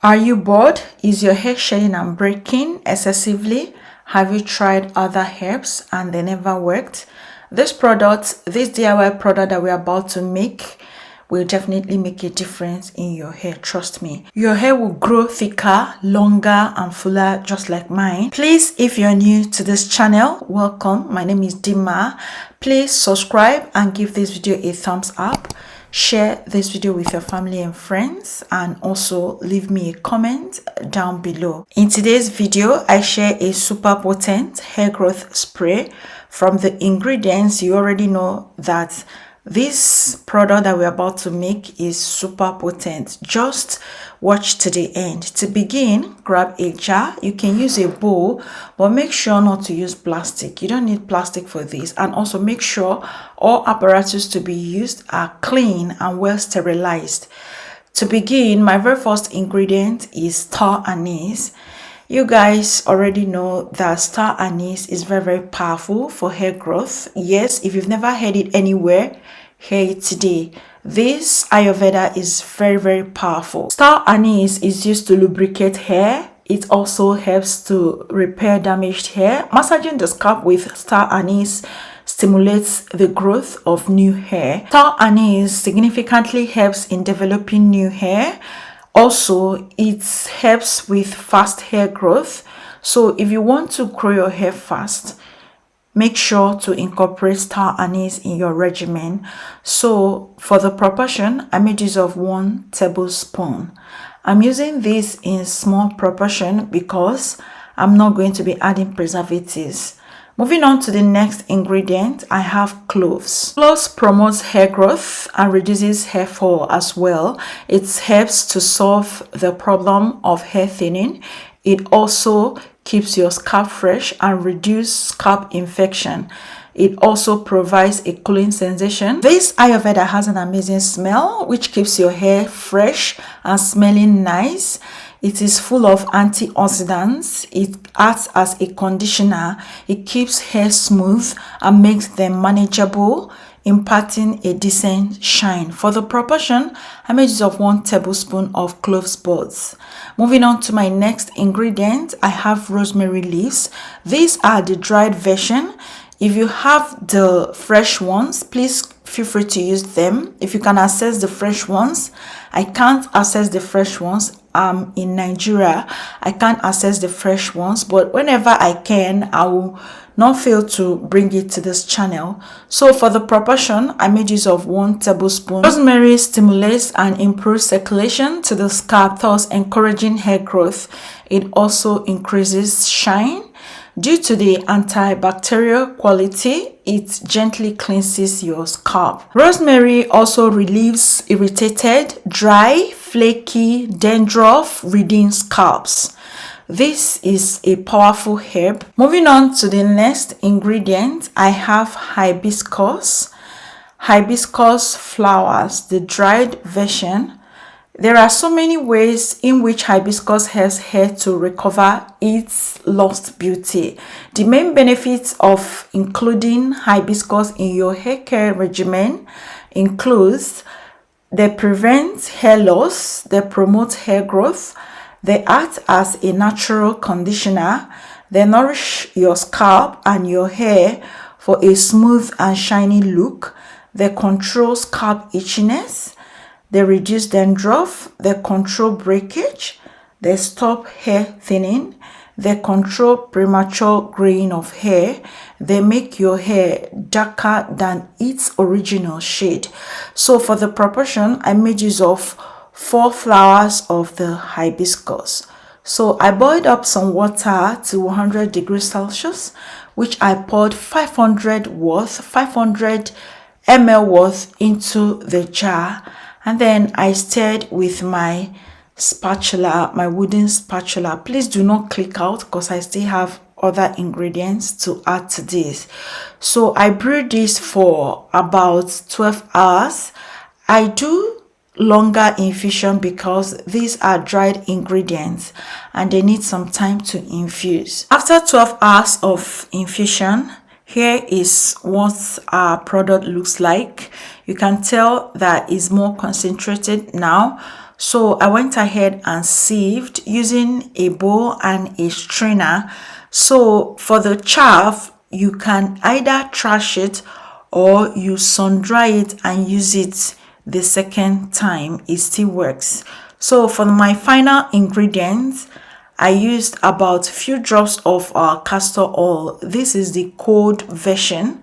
Are you bored? Is your hair shedding and breaking excessively? Have you tried other herbs and they never worked? This DIY product that we're about to make will definitely make a difference in your hair. Trust me. Your hair will grow thicker, longer, and fuller just like mine. Please, if you're new to this channel, welcome. My name is Dima. Please subscribe and give this video a thumbs up. Share this video with your family and friends, and also leave me a comment down below. In today's video, I share a super potent hair growth spray. From the ingredients, you already know that this product that we're about to make is super potent. Just watch to the end. To begin, grab a jar. You can use a bowl, but make sure not to use plastic. You don't need plastic for this. And also make sure all apparatus to be used are clean and well sterilized. To begin, my very first ingredient is star anise. You guys already know that star anise is very powerful for hair growth. Yes, if you've never heard it anywhere, hear it today. This Ayurveda is very powerful. Star anise is used to lubricate hair. It also helps to repair damaged hair. Massaging the scalp with star anise stimulates the growth of new hair. Star anise significantly helps in developing new hair. Also, it helps with fast hair growth. So if you want to grow your hair fast, make sure to incorporate star anise in your regimen. So for the proportion, I made use of 1 tablespoon. I'm using this in small proportion because I'm not going to be adding preservatives. Moving on to the next ingredient, I have cloves. Cloves promotes hair growth and reduces hair fall as well. It helps to solve the problem of hair thinning. It also keeps your scalp fresh and reduces scalp infection. It also provides a cooling sensation. This Ayurveda has an amazing smell which keeps your hair fresh and smelling nice. It is full of antioxidants. It acts as a conditioner. It keeps hair smooth and makes them manageable, imparting a decent shine. For the proportion, I made use of 1 tablespoon of cloves buds. Moving on to my next ingredient, I have rosemary leaves. These are the dried version. If you have the fresh ones, please feel free to use them. If you can access the fresh ones, I can't access the fresh ones. I'm in Nigeria. I can't access the fresh ones, but whenever I can, I will not fail to bring it to this channel. So for the proportion, I made use of 1 tablespoon. Rosemary stimulates and improves circulation to the scalp, thus encouraging hair growth. It also increases shine. Due to the antibacterial quality, it gently cleanses your scalp. Rosemary also relieves irritated, dry, flaky, dandruff-ridden scalps. This is a powerful herb. Moving on to the next ingredient, I have hibiscus. Hibiscus flowers, the dried version. There are so many ways in which hibiscus helps hair to recover its lost beauty. The main benefits of including hibiscus in your hair care regimen includes they prevent hair loss, they promote hair growth, they act as a natural conditioner, they nourish your scalp and your hair for a smooth and shiny look, they control scalp itchiness, they reduce dandruff, they control breakage, they stop hair thinning, they control premature graying of hair, they make your hair darker than its original shade. So for the proportion, I made use of 4 flowers of the hibiscus. So I boiled up some water to 100 degrees Celsius, which I poured 500 ml worth into the jar. And then I stirred with my spatula, my wooden spatula. Please do not click out because I still have other ingredients to add to this. So I brewed this for about 12 hours. I do longer infusion because these are dried ingredients and they need some time to infuse. After 12 hours of infusion, here is what our product looks like. You can tell that it's more concentrated now. So I went ahead and sieved using a bowl and a strainer. So for the chaff, you can either trash it or you sun dry it and use it the second time. It still works. So for my final ingredients, I used about few drops of castor oil. This is the cold version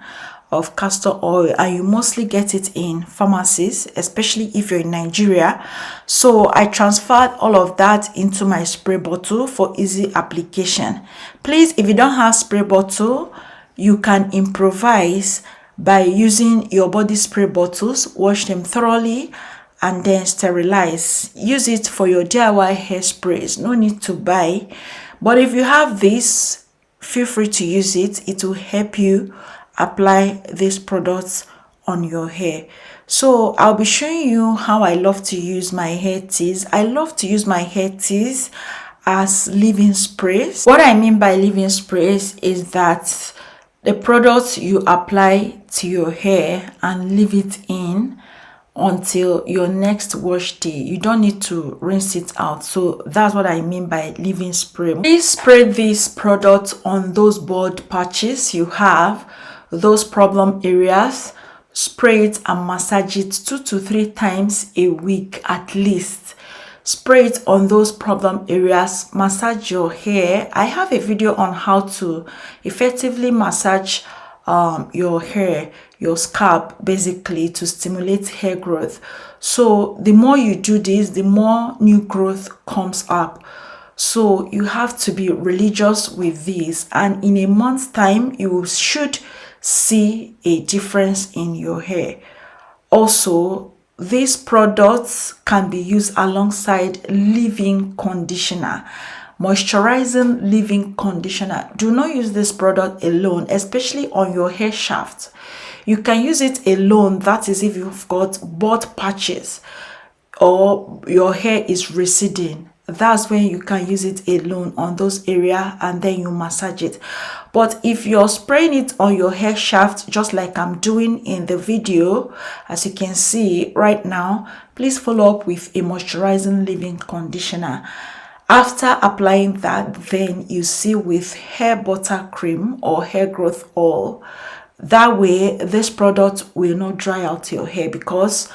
of castor oil, and you mostly get it in pharmacies, especially if you're in Nigeria. So I transferred all of that into my spray bottle for easy application. Please, if you don't have spray bottle, you can improvise by using your body spray bottles. Wash them thoroughly and then sterilize. Use it for your DIY hairsprays. No need to buy, but if you have this, feel free to use it. It will help you apply these products on your hair. So I'll be showing you how I love to use my hair teas. I love to use my hair teas as leave-in sprays. What I mean by leave-in sprays is that the products you apply to your hair and leave it in until your next wash day. You don't need to rinse it out. So that's what I mean by leave-in spray. Please spray this product on those bald patches you have, those problem areas. Spray it and massage it 2 to 3 times a week at least. Spray it on those problem areas. Massage your hair. I have a video on how to effectively massage your hair, your scalp, basically to stimulate hair growth. So the more you do this, the more new growth comes up. So you have to be religious with this, and in a month's time you should see a difference in your hair. Also, these products can be used alongside leave-in conditioner. Moisturizing leave-in conditioner. Do not use this product alone, especially on your hair shaft. You can use it alone, that is if you've got bald patches or your hair is receding. That's when you can use it alone on those areas, and then you massage it. But if you're spraying it on your hair shaft, just like I'm doing in the video, as you can see right now, please follow up with a moisturizing leave-in conditioner. After applying that, then you seal with hair butter cream or hair growth oil. That way this product will not dry out your hair, because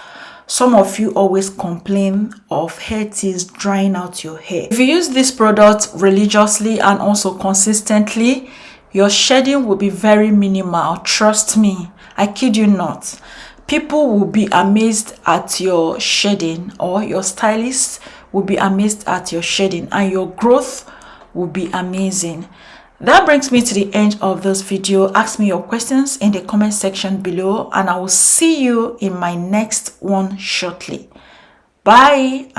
some of you always complain of hair teas drying out your hair. If you use this product religiously and also consistently, your shedding will be very minimal. Trust me, I kid you not. People will be amazed at your shedding, or your stylist will be amazed at your shedding, and your growth will be amazing. That brings me to the end of this video. Ask me your questions in the comment section below, and I will see you in my next one shortly. Bye.